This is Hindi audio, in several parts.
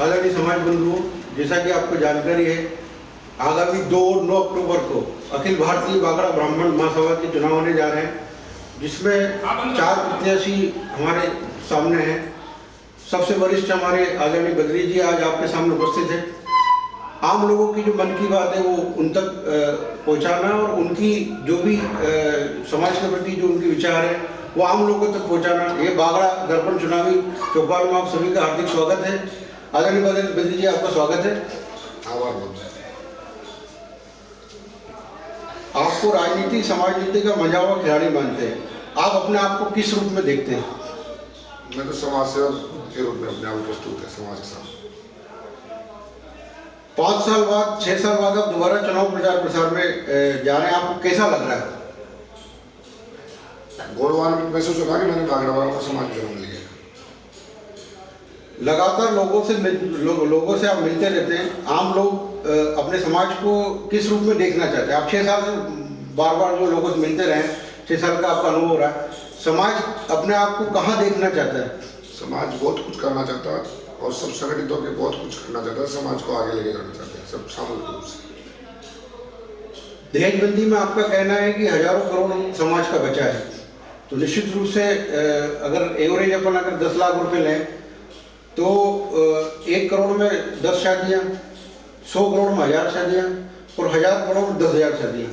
आदरणीय समाज बंधुओं, जैसा कि आपको जानकारी है, आगामी 2 और 9 अक्टूबर को अखिल भारतीय बागड़ा ब्राह्मण महासभा के चुनाव होने जा रहे हैं, जिसमें 4 प्रत्याशी हमारे सामने हैं। सबसे वरिष्ठ हमारे आदरणीय बद्री जी आज आपके सामने उपस्थित हैं। आम लोगों की जो मन की बात है वो उन तक पहुंचाना और उनकी जो भी समाज के प्रति जो उनके विचार है वो आम लोगों तक पहुंचाना। ये बागड़ा दर्पण चुनावी चौपाल में आप सभी का हार्दिक स्वागत है। आदरणीय बद्री जी, आपका स्वागत है। आपको राजनीति समाज नीति का मजा हुआ खिलाड़ी मानते हैं, आप अपने आप को किस रूप में देखते हैं? मैं तो समाज सेवक के रूप में अपने आप प्रस्तुत है समाज के सामने। 5 साल बाद 6 साल बाद आप दोबारा चुनाव प्रचार प्रसार में जा रहे हैं, आपको कैसा लग रहा है? गौरवान्वित महसूस हो रहा कि मैंने बागड़ा ब्राह्मण समाज जन्म लिया। लगातार लोगों से आप मिलते रहते हैं। आम लोग अपने समाज को किस रूप में देखना चाहते हैं? आप 6 साल से बार बार जो लोगों से मिलते रहे, 6 साल का आपका अनुभव रहा है, समाज अपने आप को कहाँ देखना चाहता है? समाज बहुत कुछ करना चाहता है और सब संगठित होकर बहुत कुछ करना चाहता है, समाज को आगे लेके जाना चाहते हैं सब सामूहिक रूप से। दहेजबंदी में आपका कहना है कि हजारों करोड़ समाज का बचा है, तो निश्चित रूप से अगर एवरेज अपन अगर 10 लाख रुपए लें तो 1 करोड़ में 10 शादियाँ, 100 करोड़ में 1000 शादियाँ और 1000 करोड़ में 10,000 शादियाँ।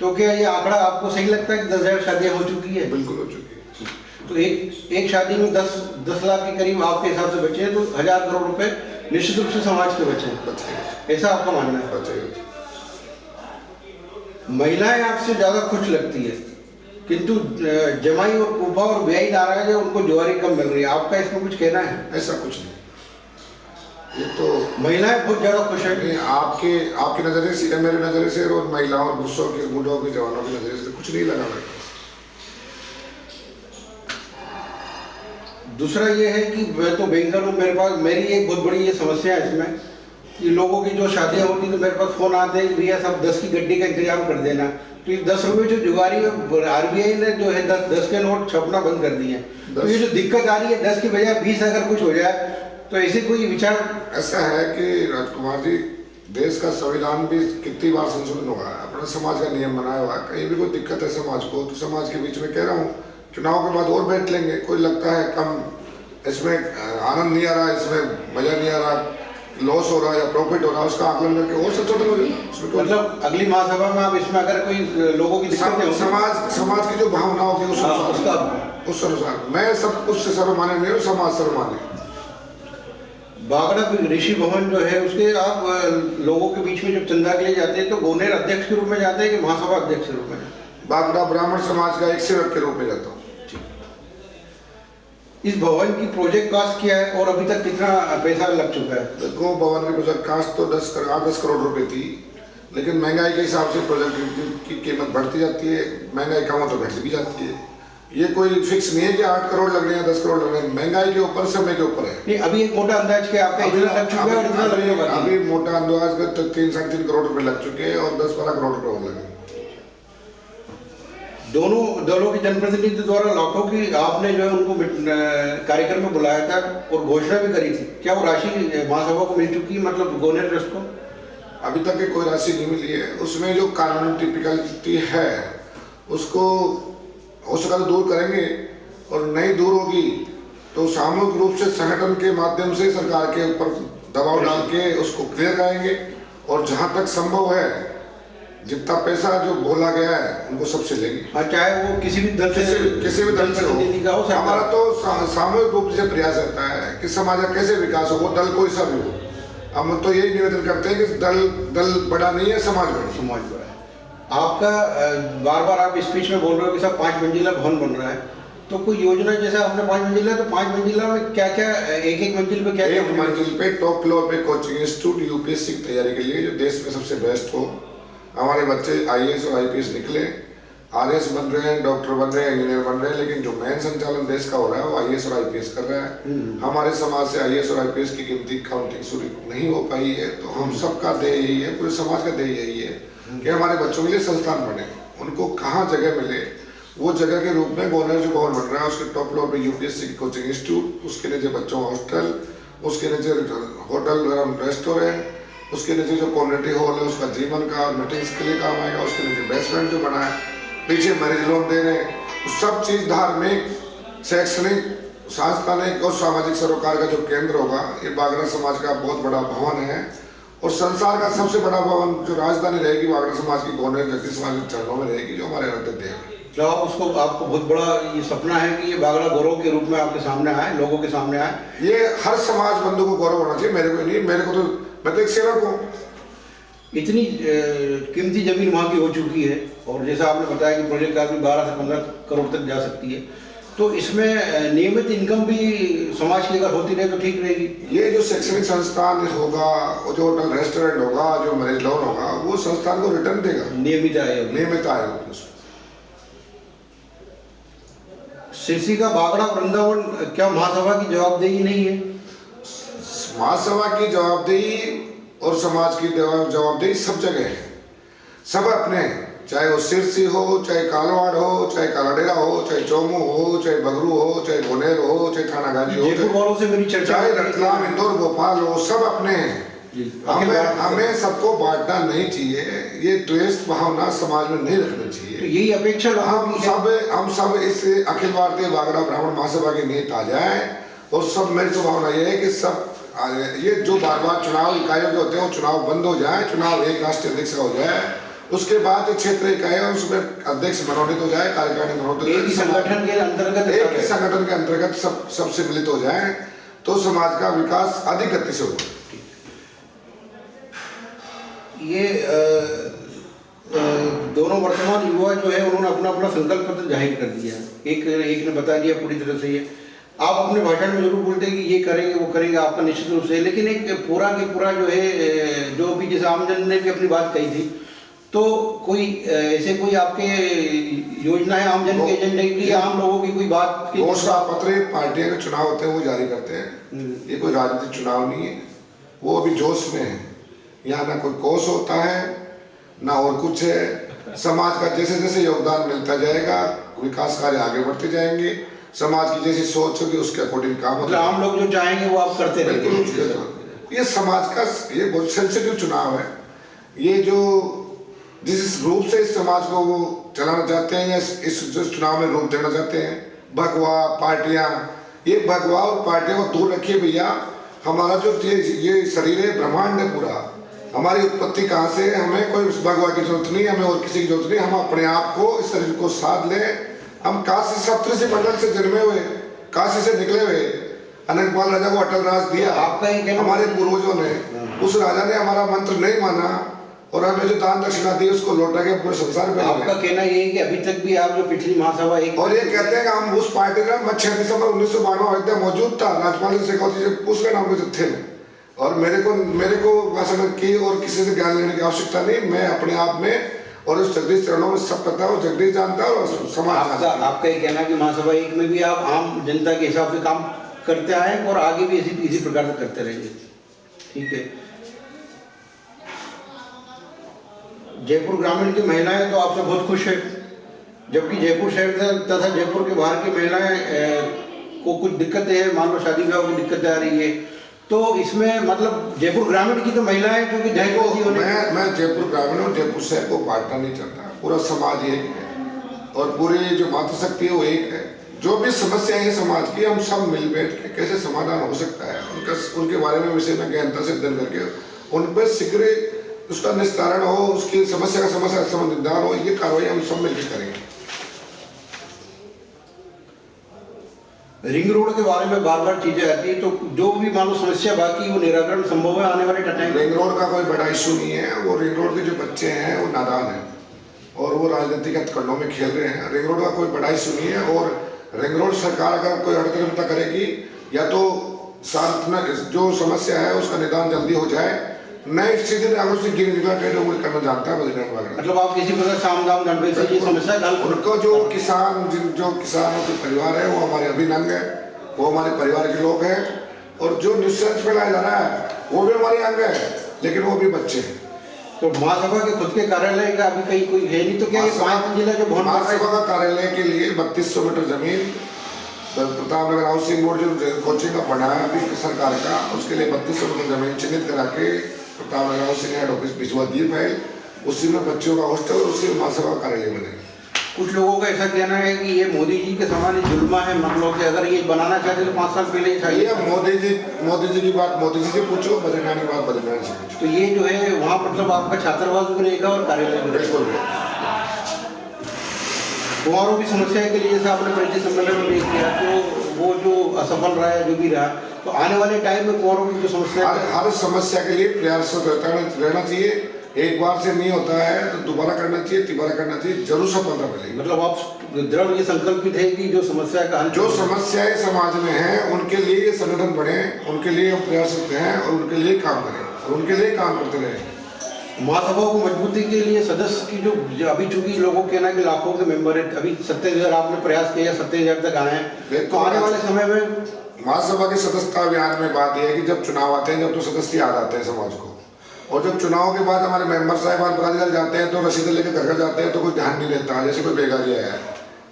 तो क्या ये आंकड़ा आपको सही लगता है कि 10,000 शादियाँ हो चुकी है? बिल्कुल हो चुकी है। तो एक शादी में 10 लाख के करीब आपके हिसाब से बचे हैं, तो 1000 करोड़ रुपए निश्चित रूप से समाज के बचे हैं, ऐसा आपका मानना है? महिलाएं आपसे ज्यादा खुश लगती है, किंतु जमाई और फूफा और ब्याही नाराज है, उनको ज्वारी कम मिल रही है, आपका इसमें कुछ कहना है? ऐसा कुछ नहीं, ये तो महिलाएं बहुत ज्यादा खुश है। आपके नजरिए से, मेरे नजरिए से और महिलाओं और पुरुषों के बूढ़ों के जवानों के नजरिए से कुछ नहीं लगा। दूसरा ये है कि मैं तो बैंकर हूँ, मेरी एक बहुत बड़ी ये समस्या है इसमें कि लोगों की जो शादियाँ होती तो मेरे पास फोन आते हैं कि भैया सब 10 की गड्डी का इंतजाम कर देना। तो ये 10 रुपये जो जुगारी RBI ने जो है 10 के नोट छपना बंद कर दिए हैं, तो ये जो दिक्कत आ रही है 10 की बजाय 20 अगर कुछ हो जाए तो ऐसे कोई विचार? ऐसा है कि राजकुमार जी, देश का संविधान भी कितनी बार संशोधन हुआ है, अपना समाज का नियम बनाया हुआ है, कहीं भी कोई दिक्कत है समाज को तो समाज के बीच में कह रहा हूँ चुनाव के बाद और बैठ लेंगे। कोई लगता है कम, इसमें आनंद नहीं आ रहा, इसमें मजा नहीं आ रहा, लॉस हो रहा है या प्रॉफिट हो रहा है, उसका आकलन करके और संशोधन हो जाए। मतलब अगली महासभा में आप इसमें अगर कोई लोगों की समाज की जो भावना होती है उस अनुसार मैं सब कुछ से सर्वमान्य नहीं हूँ, समाज सर्वमान्य। बागड़ा ऋषि भवन जो है उसके आप लोगों के बीच में जब चंदा के लिए जाते हैं तो गोनेर अध्यक्ष के रूप में जाते हैं कि महासभा अध्यक्ष के रूप में? बागड़ा ब्राह्मण समाज का एक सेवक के रूप में जाता हूँ। इस भवन की प्रोजेक्ट कॉस्ट क्या है और अभी तक कितना पैसा लग चुका है? देखो, भवन की प्रोजेक्ट कॉस्ट तो 10 करोड़ रुपए थी, लेकिन महंगाई के हिसाब से प्रोजेक्ट की कीमत बढ़ती जाती है, महंगाई कम हो तो घटती भी जाती है। ये कोई फिक्स नहीं है कि 8 करोड़ लग रहे हैं 10 करोड़ लग रहे हैं, महंगाई के ऊपर समय के ऊपर है। नहीं, अभी एक मोटा अंदाज क्या आपका इतना लग चुका है और इतना लगने वाला है? अभी मोटा अंदाज का 3-3.5 करोड़ रुपए लग चुके हैं और 10-12 करोड़ रुपए और लगे। दोनों दलों के जनप्रतिनिधि द्वारा लाखों की आपने जो है उनको कार्यक्रम में बुलाया था और घोषणा भी करी थी, क्या वो राशि महासभा को मिल चुकी है, मतलब गोनेर ट्रस्ट को? अभी तक कोई राशि नहीं मिली है। उसमें जो कानूनी टिपिकलिटी है उसको हो सका तो दूर करेंगे और नहीं दूर होगी तो सामूहिक रूप से संगठन के माध्यम से सरकार के ऊपर दबाव डाल के उसको क्लियर कराएंगे और जहां तक संभव है जितना पैसा जो बोला गया है उनको सबसे लेंगे। हाँ, चाहे वो किसी भी दल से हो। हमारा तो सामूहिक रूप से प्रयास रहता है कि समाज का कैसे विकास हो, वो दल कोई सा भी हो। हम तो यही निवेदन करते हैं कि दल बड़ा नहीं है, समाज बड़ा है। आपका बार बार आप स्पीच में बोल रहे हो कि सब 5 मंजिला भवन बन रहा है, तो कोई योजना जैसा आपने 5 मंजिला, तो 5 मंजिला में क्या क्या, एक मंजिल पे क्या? एक मंजिल पे टॉप फ्लोर पे कोचिंग इंस्टीट्यूट UPSC की तैयारी के लिए जो देश में सबसे बेस्ट हो। हमारे बच्चे IAS और IPS निकले, RS बन रहे हैं, डॉक्टर बन रहे हैं, इंजीनियर बन रहे हैं, लेकिन जो मेन संचालन देश का हो रहा है वो IAS और IPS कर रहा है। हमारे समाज से IAS और IPS की गिनती काउंटिंग शुरू नहीं हो पाई है, तो हम सबका ध्येय यही है, पूरे समाज का ध्येय यही है कि हमारे बच्चों के लिए संस्थान बने, उनको कहाँ जगह मिले, वो जगह के रूप में गोनेर जो भवन बन रहा है उसके टॉप फ्लोर पे UPSC की कोचिंग इंस्टीट्यूट, उसके लिए बच्चों हॉस्टल, उसके नीचे होटल एवं रेस्टोरेंट, उसके नीचे जो कम्युनिटी हॉल है उसका जीवन का मीटिंग्स के लिए काम आएगा, उसके नीचे बेसमेंट जो बना है, पीछे मैरिज लोन दे रहे हैं, सब चीज़ धार्मिक, शैक्षणिक, सांस्थानिक और सामाजिक सरोकार का जो केंद्र होगा, ये बागड़ा समाज का बहुत बड़ा भवन है। और संसार का सबसे बड़ा भवन जो राजधानी रहेगी बागड़ा समाज की गवर्नर जगदीश समाज के चरणों में रहेगी, जो हमारे आराध्य देव है। तो आप उसको, आपको बहुत बड़ा ये सपना है कि ये बागड़ा गौरव के रूप में आपके सामने आए, लोगों के सामने आए। ये हर समाज बंधु को गौरव होना चाहिए, मेरे को नहीं, मेरे को तो, मैं तो एक सेवक हूँ। इतनी कीमती जमीन वहाँ की हो चुकी है और जैसा आपने बताया कि प्रोजेक्ट काफी 12 से 15 करोड़ तक जा सकती है, तो इसमें नियमित इनकम भी समाज की अगर होती रहे तो ठीक रहेगी। ये जो शैक्षणिक संस्थान होगा, जो होटल रेस्टोरेंट होगा, जो मैरिज लोन होगा, वो संस्थान को रिटर्न देगा, नियमित आएगा, नियमित आएगा। सिरसी का बागड़ा वृंदावन क्या महासभा की जवाबदेही नहीं है? महासभा की जवाबदेही और समाज की जवाबदेही सब जगह है, सब अपने, चाहे वो सिरसी हो, चाहे कालवाड़ हो, चाहे कालाडेरा हो, चाहे चौमू हो, चाहे बगरू हो, चाहे बोनेर हो, चाहे थानागाजी हो, चाहे रतलाम, इंदौर, भोपाल हो, सब अपने हैं। हमें सबको बांटना नहीं चाहिए, ये द्वेष भावना समाज में नहीं रखनी चाहिए। तो यही अपेक्षा हम सब इस अखिल भारतीय बागड़ा ब्राह्मण महासभा की नींव आ जाए और सब, मेरी तो भावना ये है कि सब ये जो बार बार चुनाव इकाइयों के होते हैं वो चुनाव बंद हो जाए, चुनाव एक राष्ट्रीय अध्यक्ष का हो जाए, उसके बाद क्षेत्र इकाई उसमें अध्यक्ष मनोनीत हो जाए, कार्यकारिणी मनोनीत हो जाए, एक ही संगठन के अंतर्गत सब सम्मिलित हो जाए तो समाज का विकास अधिक गति से होगा। ये दोनों वर्तमान युवा जो है उन्होंने अपना अपना संकल्प पत्र जाहिर कर दिया। एक ने बता दिया पूरी तरह से, ये आप अपने भाषण में जरूर बोलते हैं कि ये करेंगे वो करेंगे, आपका निश्चित रूप से, लेकिन एक पूरा के पूरा जो है, जो भी जैसे आमजन ने भी अपनी बात कही थी, तो कोई ऐसे कोई आपके योजना है आमजन के एजेंडे की, आम लोगों की कोई बात की? घोषणा पत्र पार्टियों के चुनाव होते हैं वो जारी करते हैं, ये कोई राजनीतिक चुनाव नहीं है, वो अभी जोश में है। यहाँ ना कोई कोष होता है ना और कुछ है, समाज का जैसे जैसे योगदान मिलता जाएगा विकास कार्य आगे बढ़ते जाएंगे, समाज की जैसी सोच होगी उसके अकॉर्डिंग काम होगा। आम लोग जो चाहेंगे वो आप करते रहेंगे। ये समाज का ये बहुत सेंसिटिव चुनाव है, ये जो जिस रूप से इस समाज को वो चलाना चाहते हैं या इस चुनाव में रूप देना चाहते हैं, भगवा पार्टियां, ये भगवा और पार्टियों को दूर रखिए भैया। हमारा जो ये शरीर है ब्रह्मांड है पूरा, हमारी उत्पत्ति कहाँ से है, हमें कोई भगवा की जरूरत नहीं, हमें और किसी की जरूरत नहीं, हम अपने आप को इस शरीर को साध लें। हम काशी सप्तऋषि मंडल से जन्मे हुए, काशी से निकले हुए, अनंतपाल राजा को अटल राज दिया हमारे पूर्वजों ने, उस राजा ने हमारा मंत्र नहीं माना और हमें जो दान दक्षिणा दी उसको लौटा के पूरे संसार में। आपका कहना ये है कि अभी तक भी आप जो पिछली महासभा एक, और ये कहते हैं कि हम उस पार्टी में, मैं 6 दिसंबर 1992 अयोध्या मौजूद था, राज्यपाल शेखावत जी पूछ लेना मुझे थे में, और मेरे को भाषण की और किसी से ज्ञान लेने की आवश्यकता नहीं, मैं अपने आप में और उस जगदीश चरणों में सब पता है, जगदीश जानता है और समाज। आपका ये कहना कि महासभा एक में भी आप आम जनता के हिसाब से काम करते आए और आगे भी इसी प्रकार से करते रहेंगे, ठीक है। जयपुर ग्रामीण की महिलाएं तो आपसे बहुत खुश है, जबकि जयपुर शहर तथा जयपुर के बाहर की महिलाएं को कुछ दिक्कतें हैं, मान लो शादी विवाह की दिक्कतें आ रही है, तो इसमें मतलब जयपुर ग्रामीण की तो महिलाएं क्योंकि मैं जयपुर ग्रामीण और जयपुर शहर को बांटना नहीं चाहता, पूरा समाज एक है और पूरी जो मातृशक्ति है वो एक है। जो भी समस्या है समाज की, हम सब मिल बैठ के कैसे समाधान हो सकता है उनके बारे में विषय में गहनता से अध्ययन करके उन पर शीघ्र उसका निस्तारण हो, उसकी समस्या का समाधान हो, ये कार्रवाई हम सब मिलकर करेंगे। रिंग रोड के बारे में बार बार चीजें आती है, तो जो भी मानो समस्या बाकी वो निराकरण संभव है आने वाले टाइम। रिंग रोड का कोई बड़ा इशू नहीं है, वो रिंग रोड के जो बच्चे हैं वो नादान हैं और वो राजनीतिक हथकंडों में खेल रहे हैं। रिंग रोड का कोई बड़ा इशू नहीं है और रिंग रोड सरकार अगर कोई अड़चन करेगी या तो जो समस्या है उसका निदान जल्दी हो जाए, नहीं सीधे अगर से गिर निकला करना जानता है मतलब आप किसी प्रकार सामदाम दंड से ये समस्या हल उनको जो किसानों के परिवार है वो हमारे अभिनंग है, वो हमारे परिवार के लोग हैं और जो निःशंस फैलाया जा रहा है वो भी हमारे अंग है, लेकिन वो भी बच्चे हैं। तो महासभा के खुद के कार्यालय का अभी कहीं कोई है नहीं, तो क्या ये 5 मंजिला जो भवन महासभा का कार्यालय के लिए 3200 मीटर जमीन तो प्रतापनगर हाउसिंग बोर्ड जो कोचिंग का बनाया अभी सरकार का, उसके लिए 3200 मीटर जमीन चिन्हित करा के प्रतापनगर हाउसिंग हेड ऑफिस भिजवा दी फाइल, उसी में बच्चों का हॉस्टल और उसी में महासभा कार्यालय बनेगा। कुछ लोगों का ऐसा कहना है कि ये मोदी जी के समान जुल्मा है, मतलब कि अगर ये बनाना चाहते तो 5 साल पहले ही चाहिए। मोदी जी की बात मोदी जी से पूछो, बद्रीनाथ की बात बद्रीनाथ से पूछो। तो ये जो है वहाँ मतलब आपका छात्रावास भी रहेगा और कार्यालय भी बिल्कुल। कुंवारों की समस्या के लिए जैसे आपने परिचय सम्मेलन में देख किया, तो वो जो असफल रहा है जो भी रहा, तो आने वाले टाइम में कुंवारों की जो समस्या हर समस्या के लिए प्रयासरत रहना चाहिए। एक बार से नहीं होता है तो दोबारा करना चाहिए, तिबारा करना चाहिए, जरूर सफलता मिलेगी। मतलब आप दृढ़ ये संकल्पित है कि जो समस्या का हल, जो समस्याएं समाज में हैं उनके लिए संगठन बने, उनके लिए हम प्रयासरत हैं और उनके लिए काम करें और उनके लिए काम करते रहें। महासभा को मजबूती के लिए सदस्य की जो अभी चूंकि लोगों को कहना है कि लाखों के मेंबर है, अभी 27,000 आपने प्रयास किया, 27,000 तक आए हैं, तो आने वाले समय में महासभा की सदस्यता अभियान में बात यह है कि जब चुनाव आते हैं, जब तो सदस्य याद आते हैं समाज को, और जब चुनाव के बाद हमारे मेंबर साहब पदाधिकारी जाते हैं तो रसीद लेकर घर घर जाते हैं तो कोई ध्यान नहीं देता, जैसे कोई बेगारी आया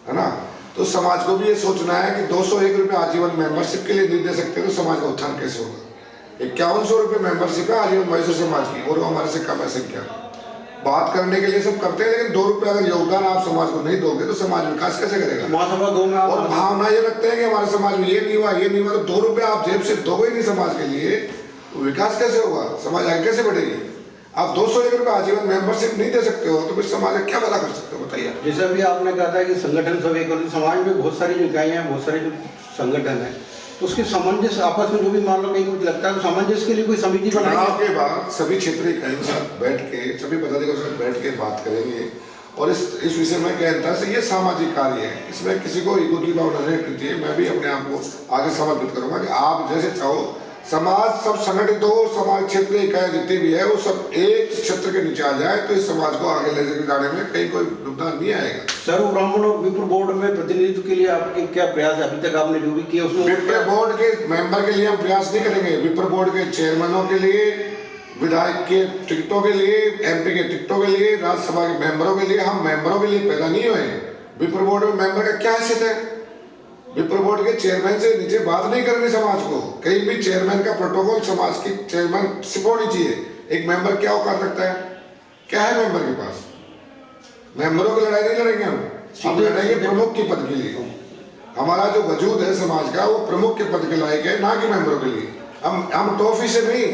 है ना। तो समाज को भी ये सोचना है कि 201 रुपये आजीवन मेंबरशिप के लिए नहीं दे सकते तो समाज का उत्थान कैसे होगा। 5100 रुपये मेंबरशिप है आजीवन महिला समाज की, और वो हमारे से कम है संख्या। बात करने के लिए सब करते हैं, लेकिन 2 रुपये अगर योगदान आप समाज को नहीं दोगे तो समाज विकास कैसे करेगा। महासभा 2 में और भावना ये रखते हैं कि हमारे समाज में ये नहीं हुआ ये नहीं हुआ, तो 2 रुपये आप जेब से दोगे नहीं समाज के लिए, तो विकास कैसे होगा, समाज आगे कैसे बढ़ेगी। आप 201 रुपये आजीवन मेंबरशिप नहीं दे सकते हो तो फिर समाज का क्या भला कर सकते हो, बताइए। जैसे अभी आपने कहा था कि संगठन सब एक, समाज में बहुत सारी जो इकाइयाँ हैं, बहुत सारे जो संगठन है, तो उसके सामंजस्य आपस में जो भी मान लो कहीं कुछ लगता है तो सामंजस्य के लिए कोई समिति चुनाव के बाद सभी क्षेत्रीय इकाइयों के साथ बैठ के, सभी पदाधिकारियों के साथ बैठ के बात करेंगे और इस विषय में कहता है ये सामाजिक कार्य है, इसमें किसी को ईगो की भावना नहीं रखनी चाहिए। मैं भी अपने आप को आगे समर्पित करूंगा कि आप जैसे चाहो समाज सब संगठित हो, समाज क्षेत्रीय इकाई जितनी भी है वो सब एक क्षेत्र के नीचे आ जाए तो इस समाज को आगे ले जाने में कहीं कोई नुकसान नहीं आएगा। सर्व ब्राह्मण और विप्र बोर्ड में प्रतिनिधित्व के लिए आपके क्या प्रयास है अभी तक आपने जो भी किया उसमें? विप्र बोर्ड के मेंबर के लिए हम प्रयास नहीं करेंगे, विप्र बोर्ड के चेयरमैनों के लिए, विधायक के टिकटों के लिए, MP के टिकटों के लिए, राज्यसभा के मेंबरों के लिए, हम मेंबरों के लिए पैदा नहीं हुए। विप्र बोर्ड में मेंबर का क्या हैसियत है? विप्र बोर्ड के चेयरमैन से नीचे बात नहीं करनी समाज को, कहीं भी चेयरमैन का प्रोटोकॉल समाज की चेयरमैनशिप होनी चाहिए। एक मेंबर क्या औकात रखता है, क्या है मेंबर के पास? मेंबरों की लड़ाई नहीं लड़ेंगे हम लड़ेंगे प्रमुख के पद के लिए। हमारा जो वजूद है समाज का वो प्रमुख के पद के लायक है, ना कि मेंबरों के लिए। हम टॉफी से नहीं,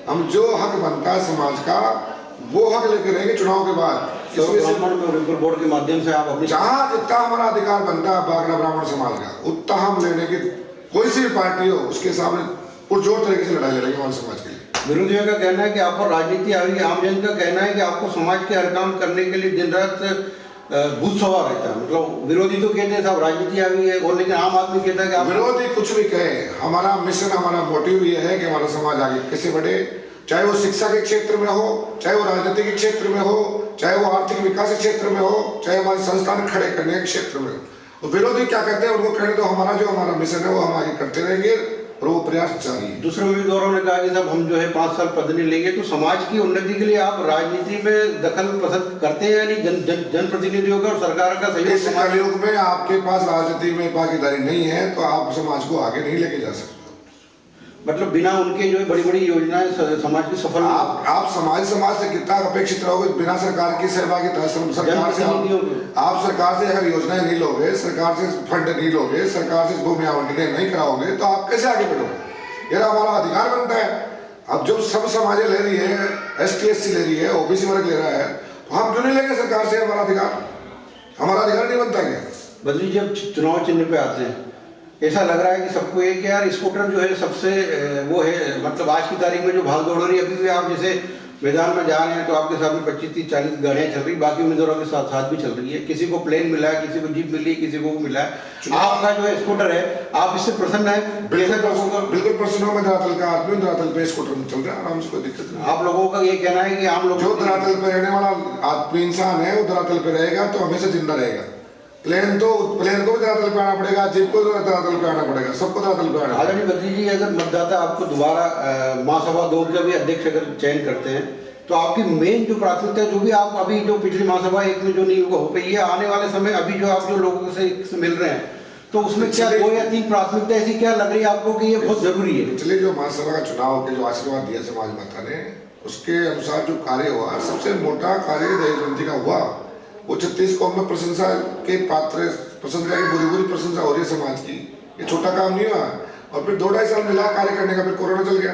हम जो हक बनता है समाज का वो हक लेकर रहेंगे चुनाव के बाद। विप्र बोर्ड के माध्यम से आप अपनी जहाँ जितना हमारा अधिकार बनता है बागड़ा ब्राह्मण समाज का, उतना हम लेने की कोई सी भी पार्टी हो उसके सामने पुरजोर तरीके से लड़ाई लड़ेंगे हमारे समाज के लिए। विरोधियों का कहना है कि आप पर राजनीति आ रही है, आम जन का कहना है कि आपको समाज के हर काम करने के लिए दिन रात भूत सवार रहता है। मतलब विरोधी तो कहते हैं साहब राजनीति आ गई है, और लेकिन आम आदमी कहता है कि आप विरोधी कुछ भी कहे, हमारा मिशन, हमारा मोटिव ये है कि हमारा समाज आगे कैसे बढ़े, चाहे वो शिक्षा के क्षेत्र में हो, चाहे वो राजनीति के क्षेत्र में हो, चाहे वो आर्थिक विकास के क्षेत्र में हो, चाहे हमारे संस्थान खड़े करने के क्षेत्र में हो। तो विरोधी क्या कहते हैं उनको कहने दो, हमारा मिशन है वो हम आगे करते रहेंगे और वो प्रयास जारी है। दूसरे उम्मीदवारों ने कहा कि साहब हम जो है 5 साल पद नहीं लेंगे, तो समाज की उन्नति के लिए आप राजनीति में दखल पसंद करते हैं या नहीं? जनप्रतिनिधियों का और सरकार का सहयोग इस कलयुग में आपके पास राजनीति में भागीदारी नहीं है तो आप समाज को आगे नहीं लेके जा सकते। मतलब बिना उनके जो है बड़ी बड़ी योजनाएं समाज की सफल आप समाज से कितना अपेक्षित रहोगे बिना सरकार की सहभागिता? सरकार से आप सरकार से अगर योजनाएं नहीं लोगे, सरकार से फंड नहीं लोगे, सरकार से भूमि आवंटन नहीं कराओगे तो आप कैसे आगे बढ़ोगे? यह हमारा अधिकार बनता है। अब जब सब समाज ले रही है, ST SC ले रही है, OBC वर्ग ले रहा है, तो हम क्यों नहीं लेंगे सरकार से हमारा अधिकार? हमारा अधिकार नहीं बनता क्या? बदली जब चुनाव चिन्ह पे आते हैं ऐसा लग रहा है कि सबको एक यार स्कूटर जो है सबसे वो है, मतलब आज की तारीख में जो भाग दौड़ रही है, अभी भी आप जैसे मैदान में जा रहे हैं तो आपके साथ में 25, 30, 40 गाड़ियाँ चल रही, बाकी उम्मीदवारों के साथ भी चल रही है। किसी को प्लेन मिला है, किसी को जीप मिली, किसी को मिला है। आपका जो है स्कूटर है, आप इससे प्रसन्न है? बिल्कुल प्रसन्न हूँ। मैं धरातल का आदमी, धरातल पे स्कूटर में चल रहा है, आराम से, कोई दिक्कत नहीं। आप लोगों का ये कहना है कि आम लोग जो धरातल पे रहने वाला आदमी इंसान है वो धरातल पे रहेगा तो हमेशा जिंदा रहेगा। प्लेन को भी धरातल पे आना पड़ेगा, जीप को धरातल पे आना पड़ेगा, सबको धरातल पे आना पड़ेगा। आदरणीय बद्री जी, अगर मतदाता आपको दोबारा महासभा 2 का भी अध्यक्ष अगर चयन करते हैं तो आपकी मेन जो प्राथमिकता जो भी आप अभी जो पिछली महासभा 1 में जो नहीं हो पाई है, आने वाले समय अभी जो आप जो लोगों से मिल रहे हैं तो उसमें क्या 2 या 3 प्राथमिकता ऐसी क्या लग रही है आपको कि ये बहुत जरूरी है? पिछले जो महासभा का चुनाव के जो आशीर्वाद दिया समाज माता ने, उसके अनुसार जो कार्य हुआ, सबसे मोटा कार्य दहेजबंदी का हुआ, वो 36 कौम में प्रशंसा के पात्र, प्रशंसा की बुरी बुरी प्रशंसा हो रही है समाज की। ये छोटा काम नहीं हुआ। और फिर 2-2.5 साल मिला कार्य करने का, फिर कोरोना चल गया।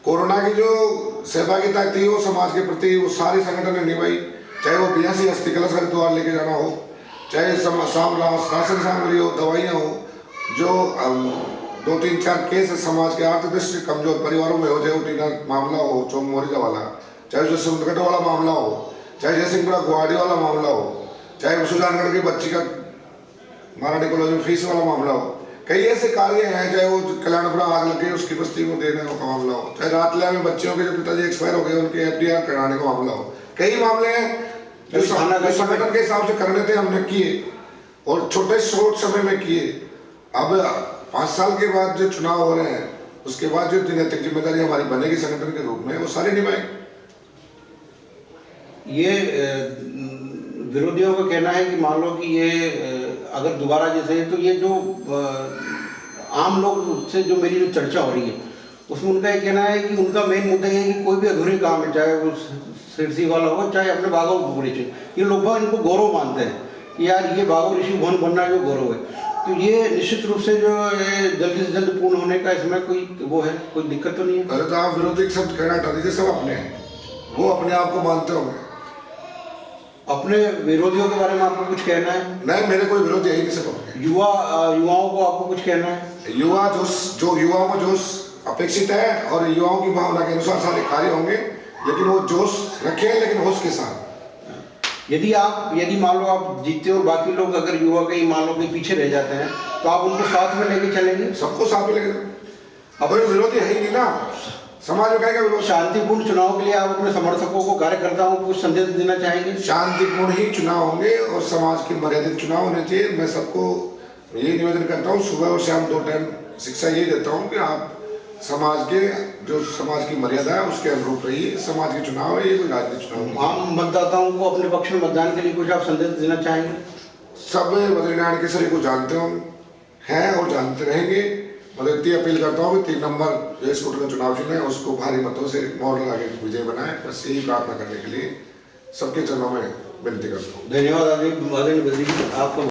कोरोना की जो सहभागिता थी वो समाज के प्रति, वो सारी संगठन ने निभाई, चाहे वो 82 अस्थि कलश हरिद्वार लेके जाना हो, चाहे राशन सामग्री हो, दवाइयाँ हो, जो 2-3-4 केस समाज के आर्थिक दृष्टि कमजोर परिवारों में हो, चाहे वो टीना मामला हो, चौम मोरिजा वाला, चाहे जो सुंदरगढ़ वाला मामला हो, चाहे जयसिंहपुरा गुवाहाटी वाला मामला हो, चाहे सुजानगढ़ की बच्ची का महारानी कॉलेज में फीस वाला मामला हो, कई ऐसे कार्य हैं, चाहे वो कल्याणपुरा आग लग गई उसकी बस्ती को देने का मामला हो, चाहे रातला में बच्चियों के जो पिताजी एक्सपायर हो गए उनके FDR कराने का मामला हो, कई मामले हैं जो संगठन के हिसाब से करने थे, हमने किए और छोटे शॉर्ट समय में किए। अब 5 साल के बाद जो चुनाव हो रहे हैं, उसके बाद जो नैतिक जिम्मेदारी हमारी बनेगी संगठन के रूप में, वो सारी निभाएं। ये विरोधियों का कहना है कि मान लो कि ये अगर दोबारा जैसे, तो ये जो आम लोग से जो मेरी जो चर्चा हो रही है उसमें उनका ये कहना है कि उनका मेन मुद्दा ये है कि कोई भी अधूरे काम है, चाहे वो सिरसी वाला हो, चाहे अपने बाघों को ऋषि, ये लोग बाग इनको गौरव मानते हैं कि यार ये बाघों ऋषि भवन बनना जो गौरव है। तो ये निश्चित रूप से जो जल्दी से जल्द पूर्ण होने का इसमें कोई वो है, कोई दिक्कत तो नहीं है? अरे तो आप विरोधी शब्द कहना हटा दीजिए, सब अपने हैं, वो अपने आप को मानते होंगे। अपने विरोधियों के बारे में आपको कुछ कहना है? नहीं, मेरे कोई विरोधी है ही नहीं, सब अपने। युवाओं को आपको कुछ कहना है? युवा जो युवाओं को जोश अपेक्षित है और युवाओं की भावना के अनुसार सारे कार्य होंगे, लेकिन वो जोश रखें, लेकिन होश के साथ। यदि मान लो आप जीतते हो और बाकी लोग अगर युवा के मान लो के पीछे रह जाते हैं, तो आप उनको साथ में लेके चलेंगे? सबको साथ में लेके, अब विरोधी है ही नहीं ना, समाज में कहेगा विरोध। शांतिपूर्ण चुनाव के लिए आप अपने समर्थकों को, कार्यकर्ताओं को कुछ संदेश देना चाहेंगे? शांतिपूर्ण ही चुनाव होंगे और समाज के मर्यादित चुनाव होने चाहिए। मैं सबको यही निवेदन करता हूँ, सुबह और शाम 2 टाइम शिक्षा ये देता हूँ कि आप समाज के जो समाज की मर्यादा है उसके अनुरूप रहिए। समाज के चुनाव है, ये कोई राजनीतिक चुनाव नहीं। आम मतदाताओं को अपने पक्ष में मतदान के लिए कुछ आप संदेश देना चाहेंगे? सब बद्रीनारायण केसरी को जानते हैं और जानते रहेंगे। मैं इतनी अपील करता हूँ कि 3 नंबर जो इस कोटे में चुनाव चुने उसको भारी मतों से मोहर लगा के विजय बनाए। बस यही प्रार्थना करने के लिए सबके चरणों में विनती करता हूँ। धन्यवाद आपको।